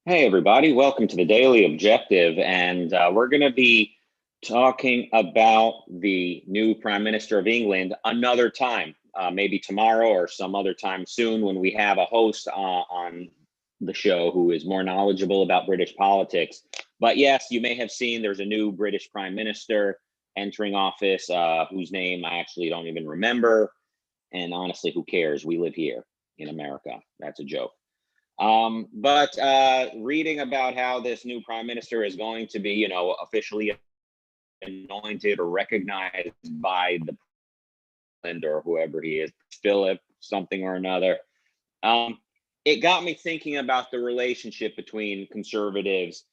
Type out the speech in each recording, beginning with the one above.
Hey, everybody, welcome to the Daily Objective. And we're going to be talking about the new Prime Minister of England another time, maybe tomorrow or some other time soon when we have a host on the show who is more knowledgeable about British politics. But yes, you may have seen there's a new British Prime Minister entering office, whose name I actually don't even remember. And honestly, who cares? We live here in America. That's a joke. But reading about how this new prime minister is going to be, officially anointed or recognized by the president or whoever he is, Philip, something or another, um, it got me thinking about the relationship between conservatives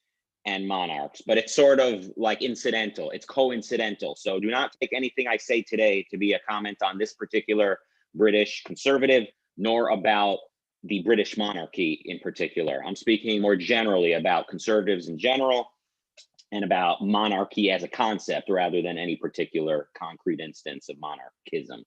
and monarchs, but it's sort of like incidental. It's coincidental. So do not take anything I say today to be a comment on this particular British conservative, nor about the British monarchy in particular. I'm speaking more generally about conservatives in general and about monarchy as a concept rather than any particular concrete instance of monarchism.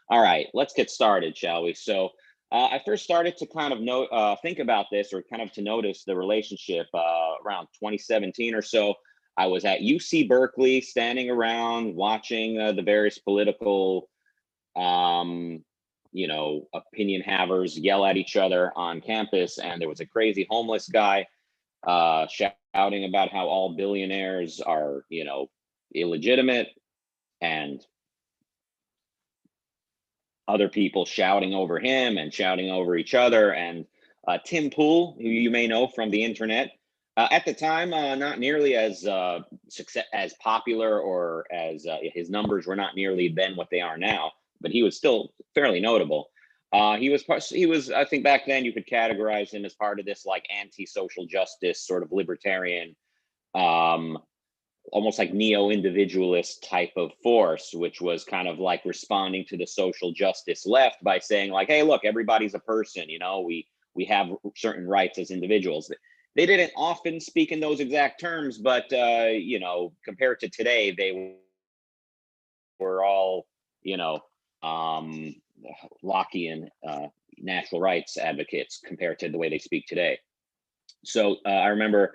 All right, let's get started, shall we? So I first started to kind of think about this, or kind of to notice the relationship around 2017 or so. I was at UC Berkeley, standing around watching the various political, opinion havers yell at each other on campus, and there was a crazy homeless guy shouting about how all billionaires are, illegitimate, and other people shouting over him and shouting over each other. And Tim Pool, who you may know from the internet, at the time, not nearly as as popular, or as his numbers were not nearly then what they are now, but he was still fairly notable. He was, I think back then you could categorize him as part of this like anti-social justice sort of libertarian, um, almost like neo-individualist type of force, which was kind of like responding to the social justice left by saying like, hey, look, everybody's a person, we have certain rights as individuals. They didn't often speak in those exact terms, but compared to today, they were all, you know, um, Lockean natural rights advocates compared to the way they speak today. So I remember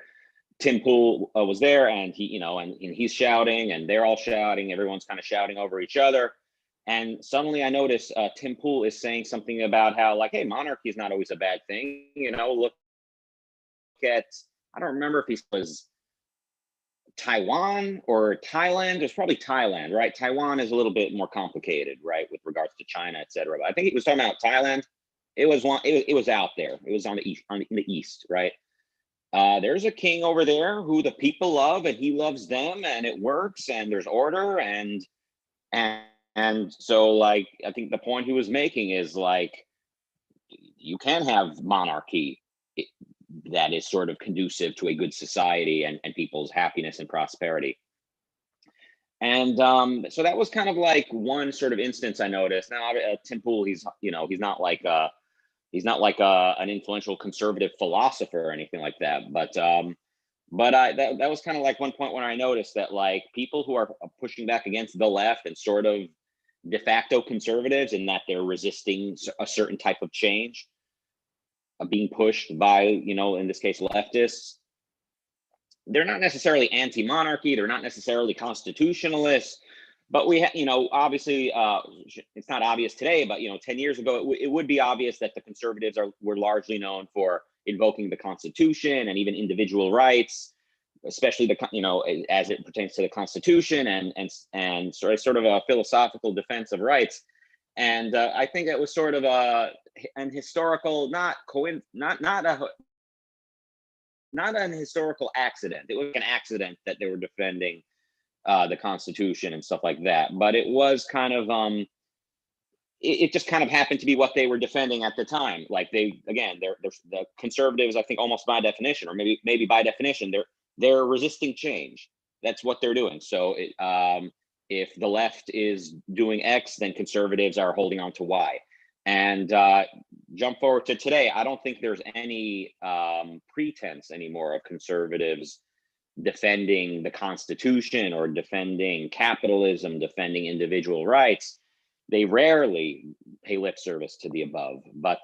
Tim Pool was there, and and he's shouting, and they're all shouting. Everyone's kind of shouting over each other. And suddenly I notice Tim Pool is saying something about how, like, hey, monarchy is not always a bad thing. Look at, I don't remember if he was Taiwan or Thailand. It's probably Thailand, right? Taiwan is a little bit more complicated, right, with regards to China, etc. But I think he was talking about Thailand. It was one. It was out there. It was on the east, in the east, right? There's a king over there who the people love, and he loves them, and it works, and there's order, and and so, like, I think the point he was making is like, you can have monarchy that is sort of conducive to a good society and people's happiness and prosperity. And so that was kind of like one sort of instance I noticed. Now, Tim Pool, he's not like an influential conservative philosopher or anything like that. But that was kind of like one point when I noticed that, like, people who are pushing back against the left and sort of de facto conservatives, in that they're resisting a certain type of change being pushed by, in this case, leftists, they're not necessarily anti-monarchy, they're not necessarily constitutionalists, but obviously, it's not obvious today, but 10 years ago, it would be obvious that the conservatives were largely known for invoking the Constitution and even individual rights, especially as it pertains to the Constitution, and sort of a philosophical defense of rights. And I think it was sort of an historical, not an historical accident. It was an accident that they were defending the Constitution and stuff like that. But it was kind of it just kind of happened to be what they were defending at the time. Like, they're the conservatives, I think, almost by definition, or maybe by definition, they're resisting change. That's what they're doing. So if the left is doing X, then conservatives are holding on to Y. And jump forward to today, I don't think there's any pretense anymore of conservatives defending the Constitution or defending capitalism, defending individual rights. They rarely pay lip service to the above. But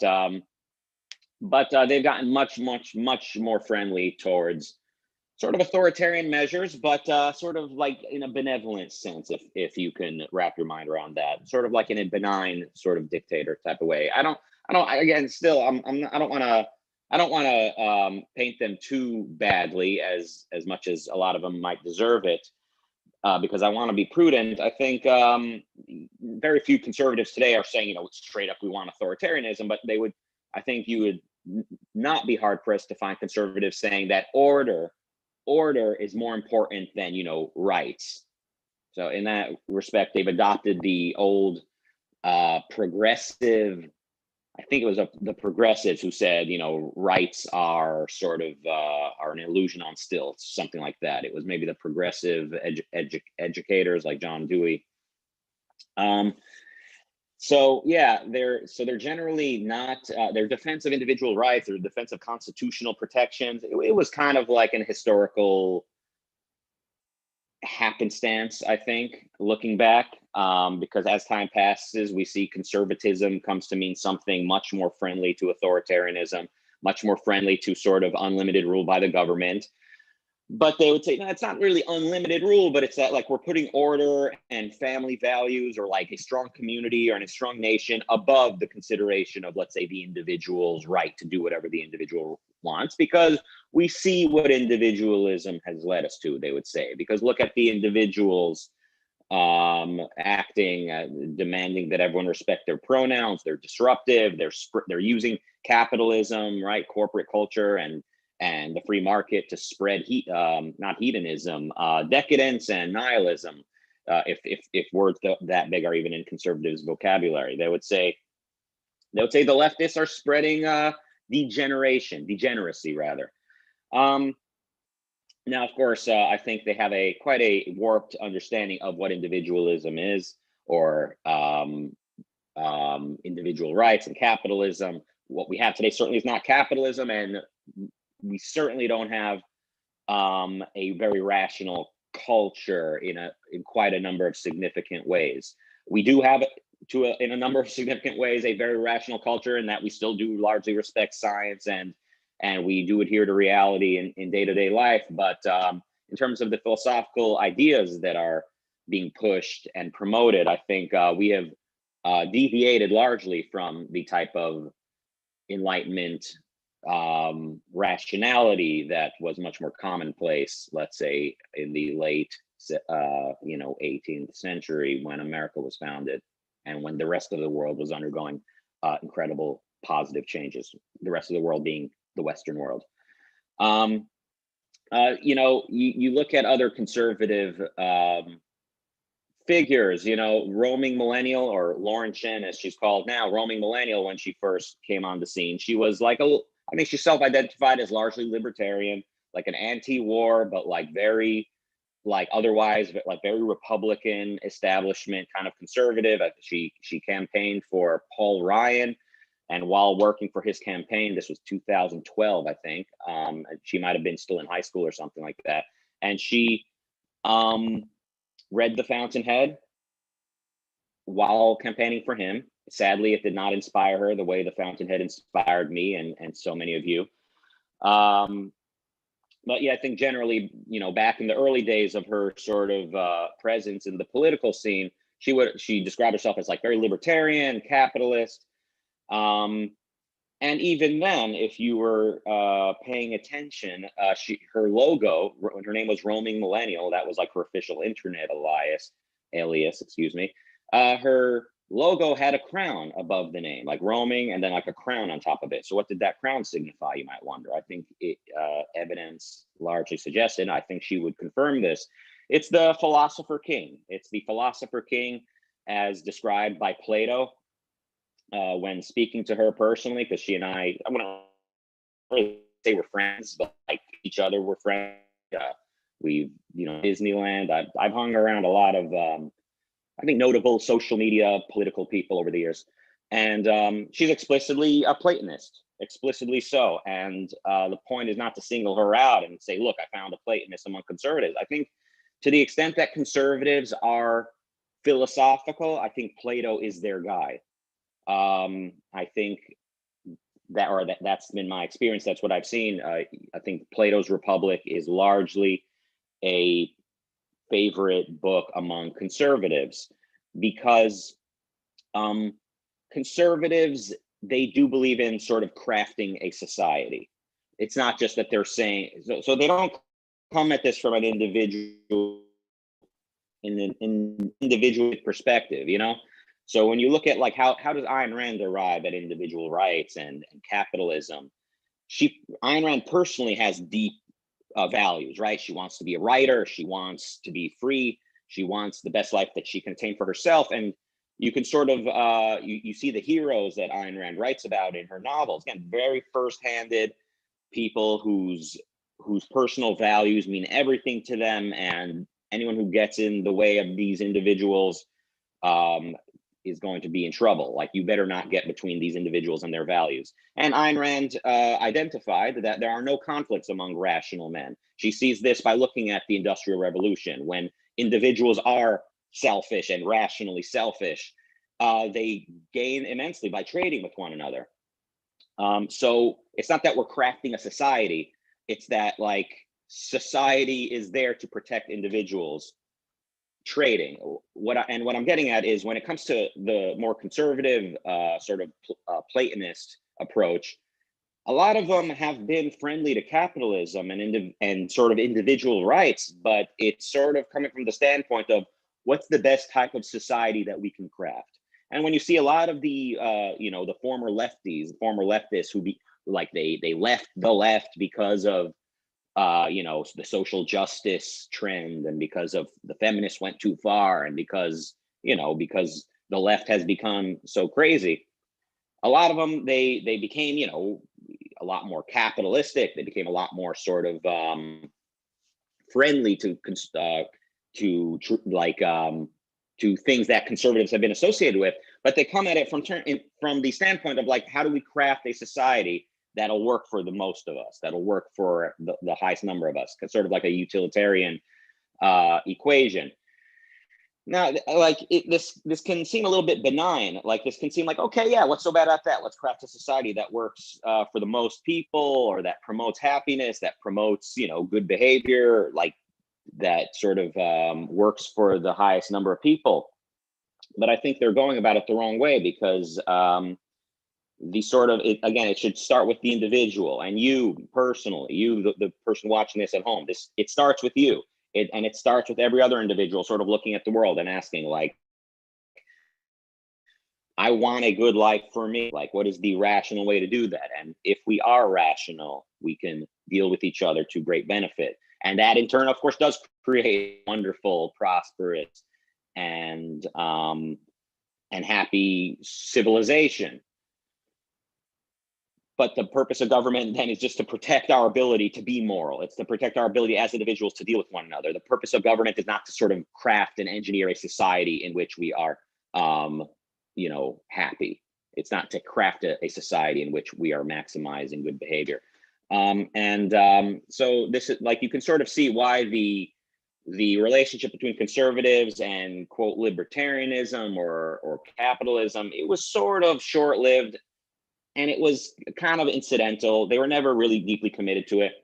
but they've gotten much more friendly towards sort of authoritarian measures, but sort of like in a benevolent sense, if you can wrap your mind around that, sort of like in a benign sort of dictator type of way. Again, still, I don't want to paint them too badly as much as a lot of them might deserve it, because I want to be prudent. I think very few conservatives today are saying, straight up, we want authoritarianism, but I think you would not be hard pressed to find conservatives saying that order is more important than rights. So in that respect, they've adopted the old progressive, I think it was the progressives who said rights are sort of are an illusion on stilts, something like that. It was maybe the progressive educators like John Dewey. So yeah, they're generally not their defense of individual rights, their defense of constitutional protections. It was kind of like an historical happenstance, I think, looking back, because as time passes, we see conservatism comes to mean something much more friendly to authoritarianism, much more friendly to sort of unlimited rule by the government. But they would say, no, it's not really unlimited rule, but it's that like we're putting order and family values or like a strong community or a strong nation above the consideration of, let's say, the individual's right to do whatever the individual wants, because we see what individualism has led us to, they would say. Because look at the individuals acting, demanding that everyone respect their pronouns. They're disruptive. They're using capitalism, right, corporate culture, and the free market to spread not hedonism, decadence and nihilism. If words that big are even in conservatives' vocabulary, they would say the leftists are spreading degeneracy rather. Now, of course, I think they have quite a warped understanding of what individualism is, or individual rights and capitalism. What we have today certainly is not capitalism, and we certainly don't have a very rational culture in quite a number of significant ways. We do have, in a number of significant ways, a very rational culture, in that we still do largely respect science and we do adhere to reality in day-to-day life. But in terms of the philosophical ideas that are being pushed and promoted, I think we have deviated largely from the type of Enlightenment rationality that was much more commonplace, let's say, in the late 18th century, when America was founded and when the rest of the world was undergoing incredible positive changes, the rest of the world being the Western world. You look at other conservative figures, roaming millennial, or Lauren Chen, as she's called now, roaming millennial. When she first came on the scene, she was like I think she self-identified as largely libertarian, like an anti-war, but like very, like otherwise, like very Republican establishment kind of conservative. She campaigned for Paul Ryan, and while working for his campaign, this was 2012, I think. She might have been still in high school or something like that, and she read The Fountainhead while campaigning for him. Sadly, it did not inspire her the way The Fountainhead inspired me and so many of you. But yeah, I think generally, back in the early days of her sort of presence in the political scene, she described herself as like very libertarian, capitalist. And even then, if you were paying attention, her logo, when her name was Roaming Millennial, that was like her official internet alias, excuse me. Her logo had a crown above the name, like roaming, and then like a crown on top of it. So what did that crown signify, you might wonder? I think evidence largely suggested, I think she would confirm this, it's the philosopher king. It's the philosopher king as described by Plato when speaking to her personally, because she and I wouldn't really say we're friends, but like each other, we're friends. We've, Disneyland. I've hung around a lot of I think notable social media political people over the years, and she's explicitly a Platonist, explicitly so. And the point is not to single her out and say, look, I found a Platonist among conservatives. I think to the extent that conservatives are philosophical, I think Plato is their guy. I think that's been my experience. That's what I've seen. I think Plato's Republic is largely a favorite book among conservatives because conservatives, they do believe in sort of crafting a society. It's not just that they're saying, so they don't come at this from an individual in an individual perspective, you know. So when you look at like how does Ayn Rand arrive at individual rights and capitalism, Ayn Rand personally has deep values, right? She wants to be a writer, she wants to be free, she wants the best life that she can attain for herself. And you can sort of you see the heroes that Ayn Rand writes about in her novels, again, very first-handed people whose personal values mean everything to them, and anyone who gets in the way of these individuals is going to be in trouble. Like, you better not get between these individuals and their values. And Ayn Rand identified that there are no conflicts among rational men. She sees this by looking at the Industrial Revolution. When individuals are selfish and rationally selfish, they gain immensely by trading with one another. So it's not that we're crafting a society, it's that like society is there to protect individuals trading. What I'm getting at is when it comes to the more conservative sort of Platonist approach, a lot of them have been friendly to capitalism and sort of individual rights, but it's sort of coming from the standpoint of what's the best type of society that we can craft. And when you see a lot of the the former leftists who they left the left because of the social justice trend, and because of the feminists went too far, and because the left has become so crazy, a lot of them they became a lot more capitalistic. They became a lot more sort of friendly to things that conservatives have been associated with, but they come at it from the standpoint of like, how do we craft a society that'll work for the most of us, that'll work for the highest number of us, sort of like a utilitarian equation. Now, like this can seem a little bit benign. Like, this can seem like, okay, yeah, what's so bad about that? Let's craft a society that works for the most people, or that promotes happiness, that promotes good behavior, like that sort of works for the highest number of people. But I think they're going about it the wrong way, because it should start with the individual, and you personally, the person watching this at home. It starts with you. It starts with every other individual sort of looking at the world and asking, like, I want a good life for me. Like, what is the rational way to do that? And if we are rational, we can deal with each other to great benefit. And that in turn, of course, does create wonderful, prosperous, and happy civilization. But the purpose of government then is just to protect our ability to be moral. It's to protect our ability as individuals to deal with one another. The purpose of government is not to sort of craft and engineer a society in which we are, happy. It's not to craft a society in which we are maximizing good behavior. So this is like, you can sort of see why the relationship between conservatives and quote libertarianism or capitalism, it was sort of short-lived. And it was kind of incidental. They were never really deeply committed to it.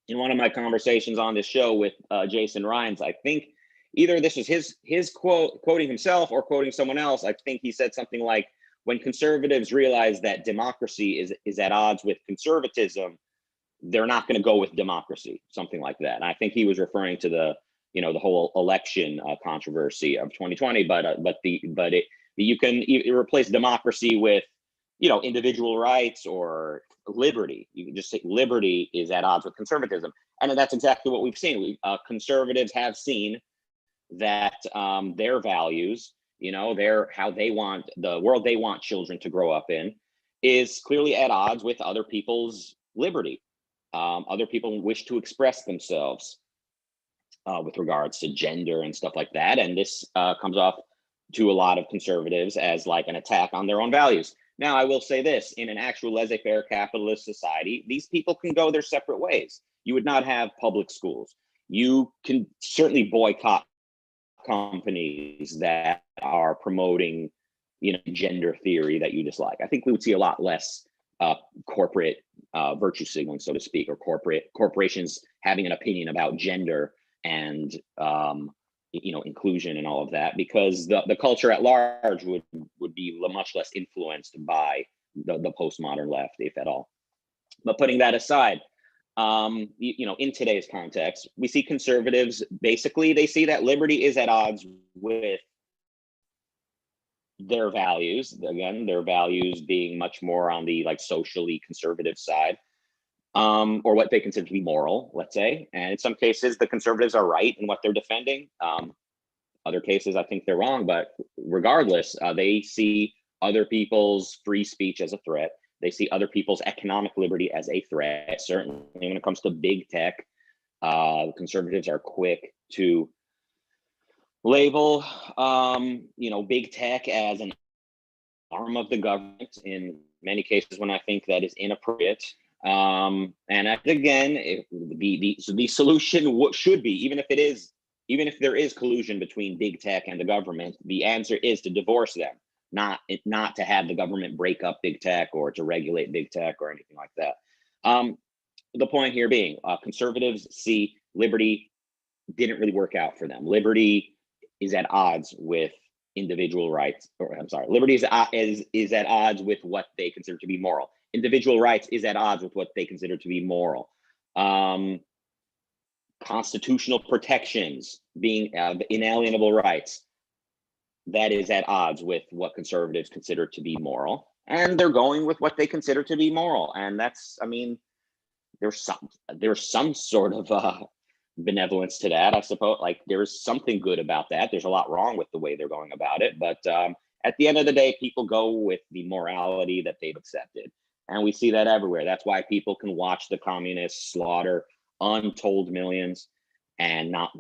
In one of my conversations on this show with Jason Rines, I think either this was his quote, quoting himself or quoting someone else. I think he said something like, when conservatives realize that democracy is at odds with conservatism, they're not going to go with democracy, something like that. And I think he was referring to the whole election controversy of 2020. You can replace democracy with individual rights or liberty. You can just say liberty is at odds with conservatism. And that's exactly what we've seen. Conservatives have seen that their values, how they want the world they want children to grow up in, is clearly at odds with other people's liberty. Other people wish to express themselves with regards to gender and stuff like that. And this comes off to a lot of conservatives as like an attack on their own values. Now, I will say this, in an actual laissez-faire capitalist society, these people can go their separate ways. You would not have public schools. You can certainly boycott companies that are promoting, gender theory that you dislike. I think we would see a lot less corporate virtue signaling, so to speak, or corporations having an opinion about gender and inclusion and all of that, because the culture at large would be much less influenced by the postmodern left, if at all. But putting that aside, in today's context, we see conservatives, basically, they see that liberty is at odds with their values. Again, their values being much more on the socially conservative side, or what they consider to be moral, let's say. And in some cases, the conservatives are right in what they're defending. Other cases, I think they're wrong. But regardless, they see other people's free speech as a threat. They see other people's economic liberty as a threat. Certainly, when it comes to big tech, conservatives are quick to label, big tech as an arm of the government in many cases when I think that is inappropriate. And again, the solution should be, even if there is collusion between big tech and the government, the answer is to divorce them, not to have the government break up big tech or to regulate big tech or anything like that. The point here being, conservatives see liberty didn't really work out for them. Liberty is at odds with individual rights, or I'm sorry, liberty is at odds with what they consider to be moral. Individual rights is at odds with what they consider to be moral. Constitutional protections being inalienable rights, that is at odds with what conservatives consider to be moral, and they're going with what they consider to be moral. And that's, there's some sort of benevolence to that, I suppose. There's something good about that. There's a lot wrong with the way they're going about it, but at the end of the day, people go with the morality that they've accepted, and we see that everywhere. That's why people can watch the communists slaughter untold millions and not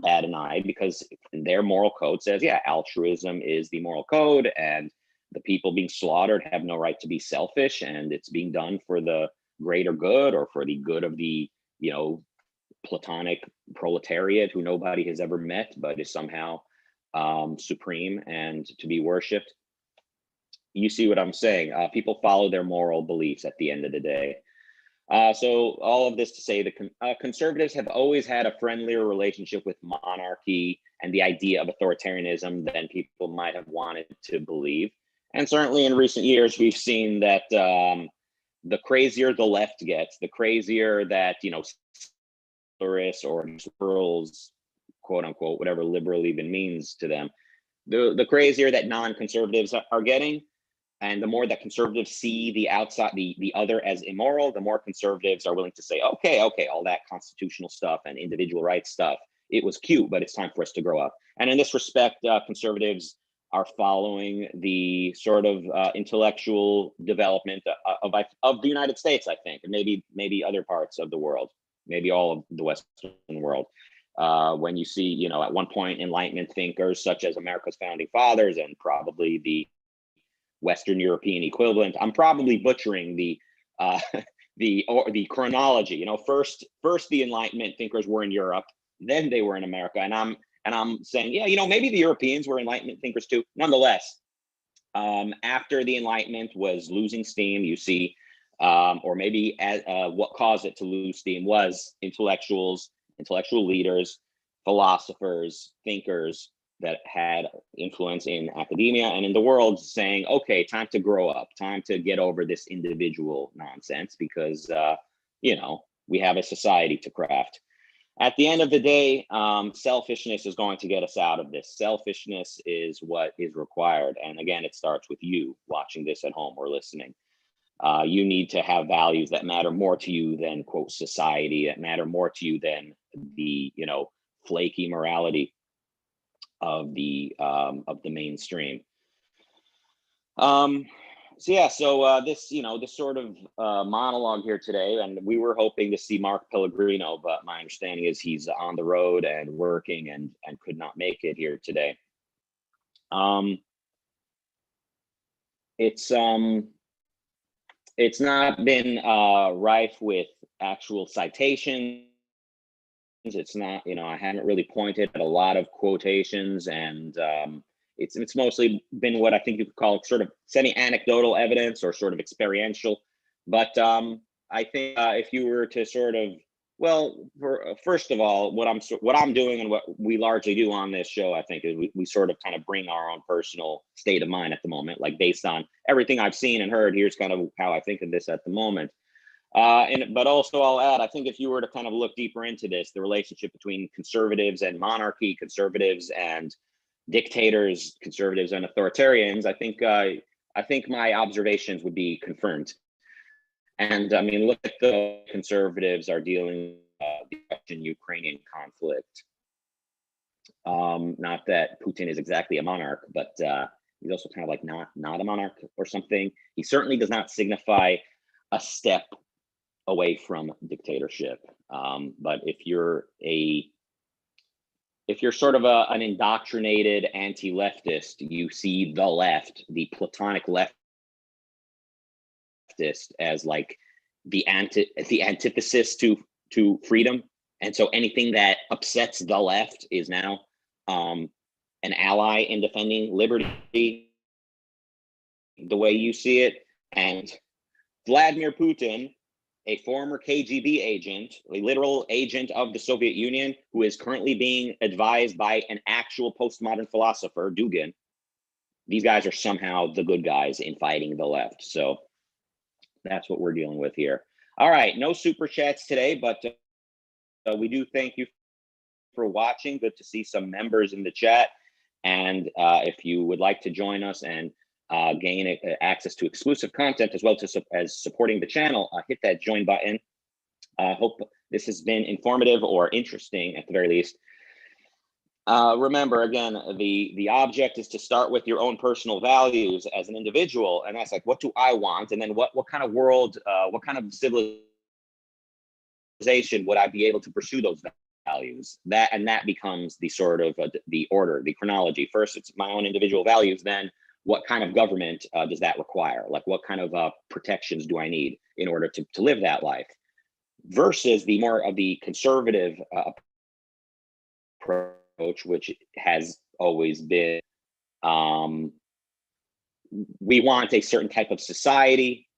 bat an eye, because their moral code says, yeah, altruism is the moral code, and the people being slaughtered have no right to be selfish, and it's being done for the greater good, or for the good of the platonic proletariat who nobody has ever met but is somehow supreme and to be worshipped. You see what I'm saying? People follow their moral beliefs at the end of the day. So all of this to say, the conservatives have always had a friendlier relationship with monarchy and the idea of authoritarianism than people might have wanted to believe. And certainly in recent years, we've seen that the crazier the left gets, the crazier that, or liberals, quote unquote, whatever liberal even means to them, the crazier that non-conservatives are getting. And the more that conservatives see the outside, the other as immoral, the more conservatives are willing to say, okay, all that constitutional stuff and individual rights stuff, it was cute, but it's time for us to grow up. And in this respect, conservatives are following the sort of intellectual development of the United States, I think, and maybe other parts of the world, maybe all of the Western world. When you see, at one point, Enlightenment thinkers such as America's founding fathers and probably the Western European equivalent. I'm probably butchering the chronology. First the Enlightenment thinkers were in Europe, then they were in America, and I'm saying, yeah, maybe the Europeans were Enlightenment thinkers too. Nonetheless, after the Enlightenment was losing steam, you see, or maybe what caused it to lose steam was intellectual leaders, philosophers, thinkers that had influence in academia and in the world saying, okay, time to grow up, time to get over this individual nonsense, because, we have a society to craft. At the end of the day, selfishness is going to get us out of this. Selfishness is what is required. And again, it starts with you watching this at home or listening. You need to have values that matter more to you than, quote, society, that matter more to you than the, flaky morality of the mainstream. This sort of monologue here today, and we were hoping to see Mark Pellegrino, but my understanding is he's on the road and working and could not make it here today. It's not been rife with actual citations. It's not, I haven't really pointed at a lot of quotations and It's mostly been what I think you could call sort of semi-anecdotal evidence or sort of experiential. But I think if you were to sort of, well, first of all, what I'm doing and what we largely do on this show, I think, is we sort of kind of bring our own personal state of mind at the moment, like based on everything I've seen and heard. Here's kind of how I think of this at the moment. But also I'll add, I think if you were to kind of look deeper into this, the relationship between conservatives and monarchy, conservatives and dictators, conservatives and authoritarians, I think my observations would be confirmed. And I mean, look at the conservatives are dealing with the Russian-Ukrainian conflict. Not that Putin is exactly a monarch, but he's also kind of like not a monarch or something. He certainly does not signify a step away from dictatorship. But if you're sort of an indoctrinated anti-leftist, you see the left, the platonic leftist, as like the antithesis to freedom. And so anything that upsets the left is now an ally in defending liberty, the way you see it. And Vladimir Putin, a former KGB agent, a literal agent of the Soviet Union, who is currently being advised by an actual postmodern philosopher, Dugin. These guys are somehow the good guys in fighting the left. So that's what we're dealing with here. All right, no super chats today, but we do thank you for watching. Good to see some members in the chat. And if you would like to join us and gain access to exclusive content as well as supporting the channel, hit that join button. Hope this has been informative or interesting at the very least. Remember, again, the object is to start with your own personal values as an individual, and that's like, what do I want? And then what kind of world, what kind of civilization would I be able to pursue those values? That becomes the sort of the order, the chronology. First, it's my own individual values. Then, what kind of government does that require? Like, what kind of protections do I need in order to live that life? Versus the more of the conservative approach, which has always been, we want a certain type of society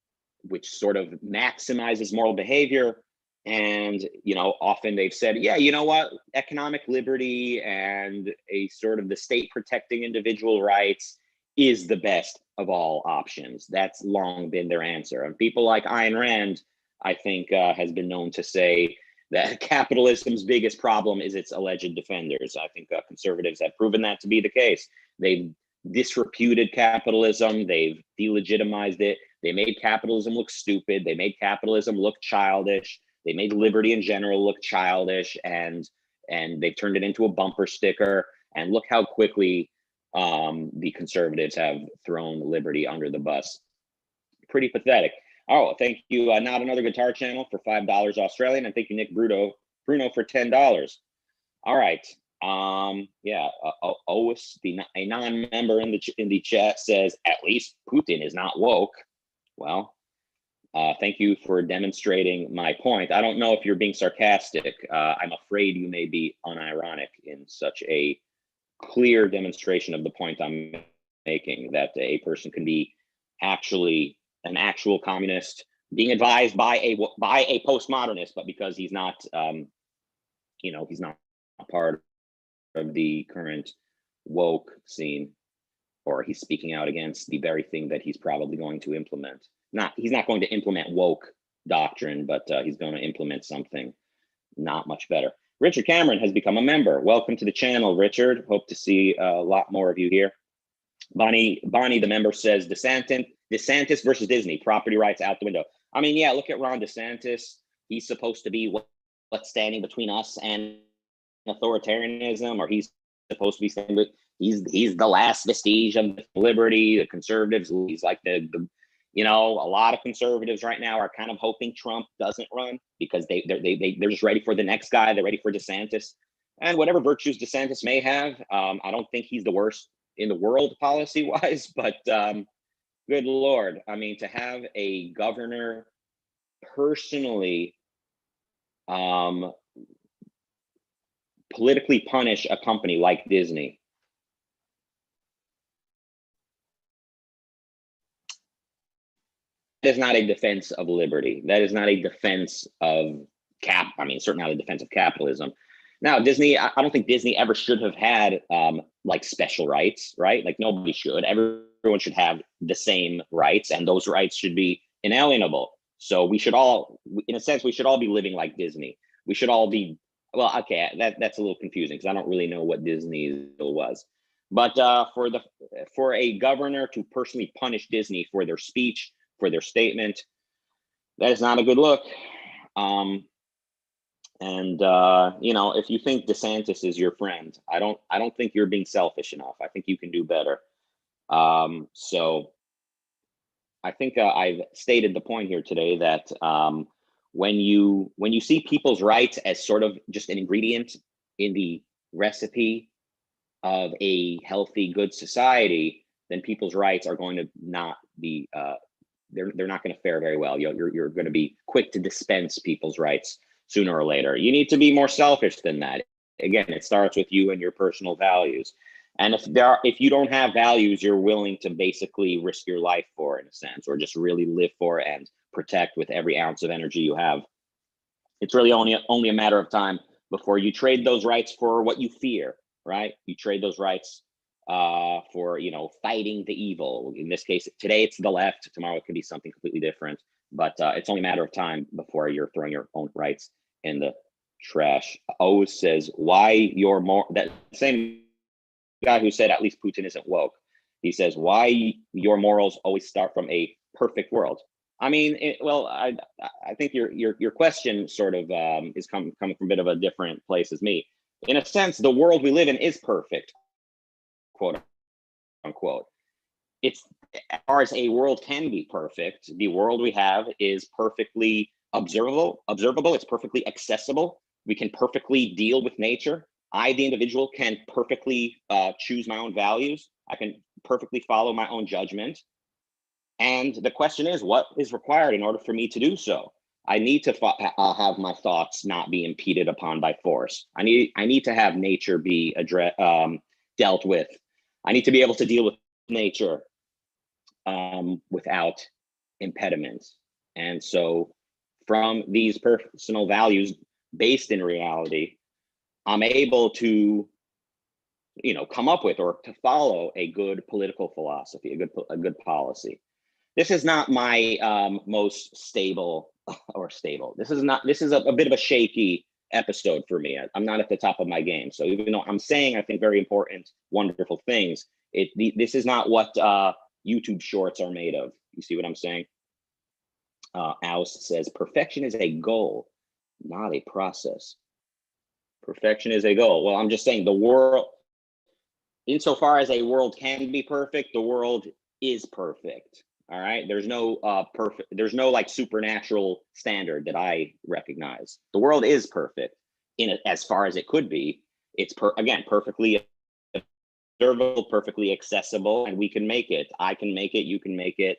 which sort of maximizes moral behavior. And, you know, often they've said, yeah, you know what, economic liberty and a sort of the state protecting individual rights is the best of all options. That's long been their answer. And people like Ayn Rand, I think, has been known to say that capitalism's biggest problem is its alleged defenders. I think conservatives have proven that to be the case. They've disreputed capitalism. They've delegitimized it. They made capitalism look stupid. They made capitalism look childish. They made liberty in general look childish, and they've turned it into a bumper sticker. And look how quickly the conservatives have thrown liberty under the bus. Pretty pathetic. Oh, thank you, Not Another Guitar Channel, for $5 Australian, and thank you, Nick Bruno for $10. All right. Yeah, Ois, a non-member in the chat, says at least Putin is not woke. Well, thank you for demonstrating my point. I don't know if you're being sarcastic. I'm afraid you may be unironic in such a clear demonstration of the point I'm making, that a person can be actually an actual communist being advised by a postmodernist, but because he's not, you know, he's not a part of the current woke scene, or he's speaking out against the very thing that he's probably going to implement. He's not going to implement woke doctrine, but he's going to implement something not much better. Richard Cameron has become a member. Welcome to the channel, Richard. Hope to see a lot more of you here. Bonnie, the member, says DeSantis versus Disney, property rights out the window. I mean, yeah, look at Ron DeSantis. He's supposed to be what's standing between us and authoritarianism, or he's supposed to be standing. He's the last vestige of liberty. The conservatives, he's like the you know, a lot of conservatives right now are kind of hoping Trump doesn't run, because they're just ready for the next guy. They're ready for DeSantis, and whatever virtues DeSantis may have, I don't think he's the worst in the world policy wise, but good Lord, I mean, to have a governor personally politically punish a company like Disney, is not a defense of liberty. That is not a defense of certainly not a defense of capitalism. Now, Disney, I don't think Disney ever should have had like special rights, right? Like nobody should. Everyone should have the same rights, and those rights should be inalienable. So we should all, in a sense, we should all be living like Disney. We should all be, well, okay, that's a little confusing because I don't really know what Disney was. But for a governor to personally punish Disney for their speech, for their statement, that is not a good look. You know, if you think DeSantis is your friend, I don't think you're being selfish enough. I think you can do better. So I think I've stated the point here today that when you see people's rights as sort of just an ingredient in the recipe of a healthy, good society, then people's rights are going to not be they're not going to fare very well. You're going to be quick to dispense people's rights sooner or later. You need to be more selfish than that. Again, it starts with you and your personal values. And if you don't have values, you're willing to basically risk your life for, in a sense, or just really live for and protect with every ounce of energy you have. It's really only a matter of time before you trade those rights for what you fear, right? You trade those rights for, you know, fighting the evil. In this case, today it's the left. Tomorrow it could be something completely different. But it's only a matter of time before you're throwing your own rights in the trash. O says, why you're more, that same guy who said at least Putin isn't woke. He says, why your morals always start from a perfect world. I mean, I think your question sort of is coming from a bit of a different place as me. In a sense, the world we live in is perfect, quote unquote. It's, as far as a world can be perfect, the world we have is perfectly observable. It's perfectly accessible. We can perfectly deal with nature. I, the individual, can perfectly choose my own values. I can perfectly follow my own judgment. And the question is, what is required in order for me to do so? I need to have my thoughts not be impeded upon by force. I need to have nature be dealt with. I need to be able to deal with nature without impediments. And so from these personal values based in reality, I'm able to, you know, come up with or to follow a good political philosophy, a good policy. This is not my most stable or stable. This is a bit of a shaky episode for me. I'm not at the top of my game. So even though I'm saying, I think, very important, wonderful things, this is not what YouTube shorts are made of. You see what I'm saying? Aus says, perfection is a goal, not a process. Perfection is a goal. Well, I'm just saying the world, insofar as a world can be perfect, the world is perfect. All right. There's no there's no like supernatural standard that I recognize. The world is perfect as far as it could be. It's again, perfectly observable, perfectly accessible, and we can make it. I can make it, you can make it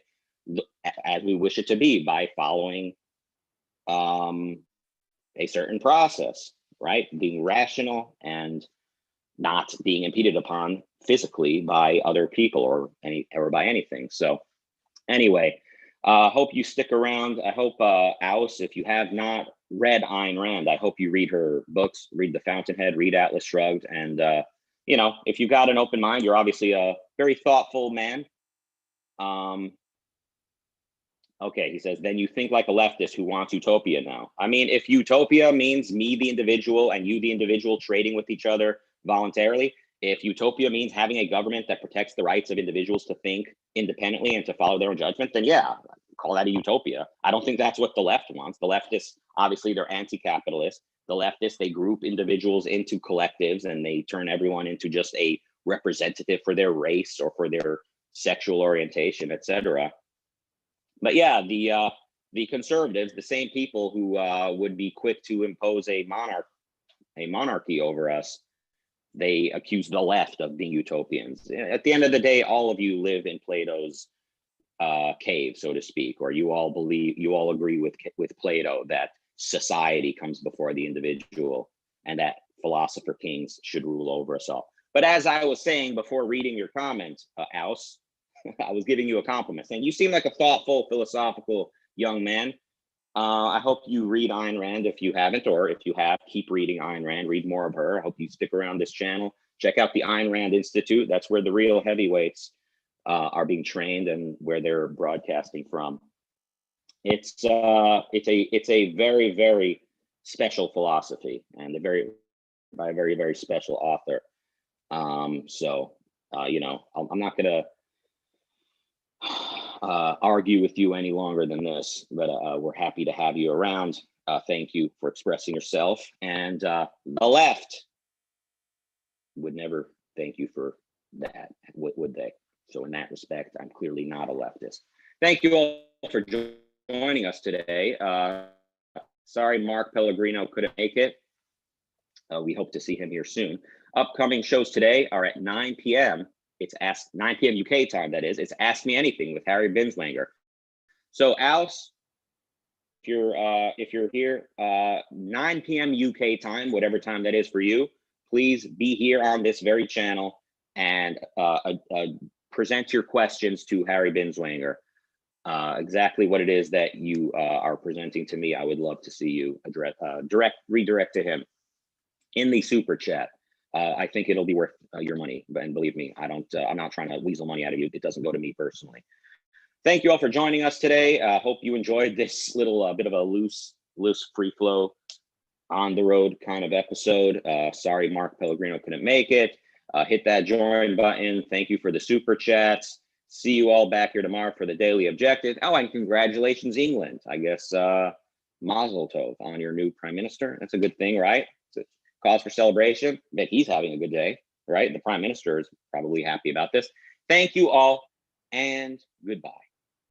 as we wish it to be by following a certain process, right? Being rational and not being impeded upon physically by other people or by anything. So anyway, hope you stick around. I hope, Alice, if you have not read Ayn Rand, I hope you read her books, read The Fountainhead, read Atlas Shrugged. And, you know, if you've got an open mind, you're obviously a very thoughtful man. Okay, he says, then you think like a leftist who wants utopia now. I mean, if utopia means me, the individual, and you, the individual, trading with each other voluntarily, if utopia means having a government that protects the rights of individuals to think independently and to follow their own judgment, then yeah, call that a utopia. I don't think that's what the left wants. The leftists, obviously, they're anti-capitalist. The leftists, they group individuals into collectives and they turn everyone into just a representative for their race or for their sexual orientation, etc. But yeah, the conservatives, the same people who would be quick to impose a monarchy over us, they accuse the left of being utopians. At the end of the day, all of you live in Plato's cave, so to speak, or you all agree with Plato that society comes before the individual and that philosopher kings should rule over us all. But as I was saying before reading your comment, Aus, I was giving you a compliment, saying you seem like a thoughtful, philosophical young man. I hope you read Ayn Rand if you haven't, or if you have, keep reading Ayn Rand, read more of her. I hope you stick around this channel. Check out the Ayn Rand Institute. That's where the real heavyweights are being trained and where they're broadcasting from. It's a very, very special philosophy, and by a very, very special author. You know, I'm not gonna argue with you any longer than this, but we're happy to have you around. Thank you for expressing yourself. And the left would never thank you for that, would they? So in that respect, I'm clearly not a leftist. Thank you all for joining us today. Sorry, Mark Pellegrino couldn't make it. We hope to see him here soon. Upcoming shows today are at 9 p.m. It's 9 p.m. UK time, that is. It's Ask Me Anything with Harry Binswanger. So Alice, if you're here, 9 p.m. UK time, whatever time that is for you, please be here on this very channel and present your questions to Harry Binswanger. Exactly what it is that you are presenting to me, I would love to see you redirect to him in the super chat. I think it'll be worth your money, and believe me, I'm not trying to weasel money out of you. It doesn't go to me personally. Thank you all for joining us today. Hope you enjoyed this little bit of a loose free flow on the road kind of episode. Sorry, Mark Pellegrino couldn't make it. Hit that join button. Thank you for the super chats. See you all back here tomorrow for the Daily Objective. Oh, and congratulations, England. I guess Mazel Tov on your new prime minister. That's a good thing, right? It's a cause for celebration. I bet he's having a good day, right? The prime minister is probably happy about this. Thank you all, and goodbye.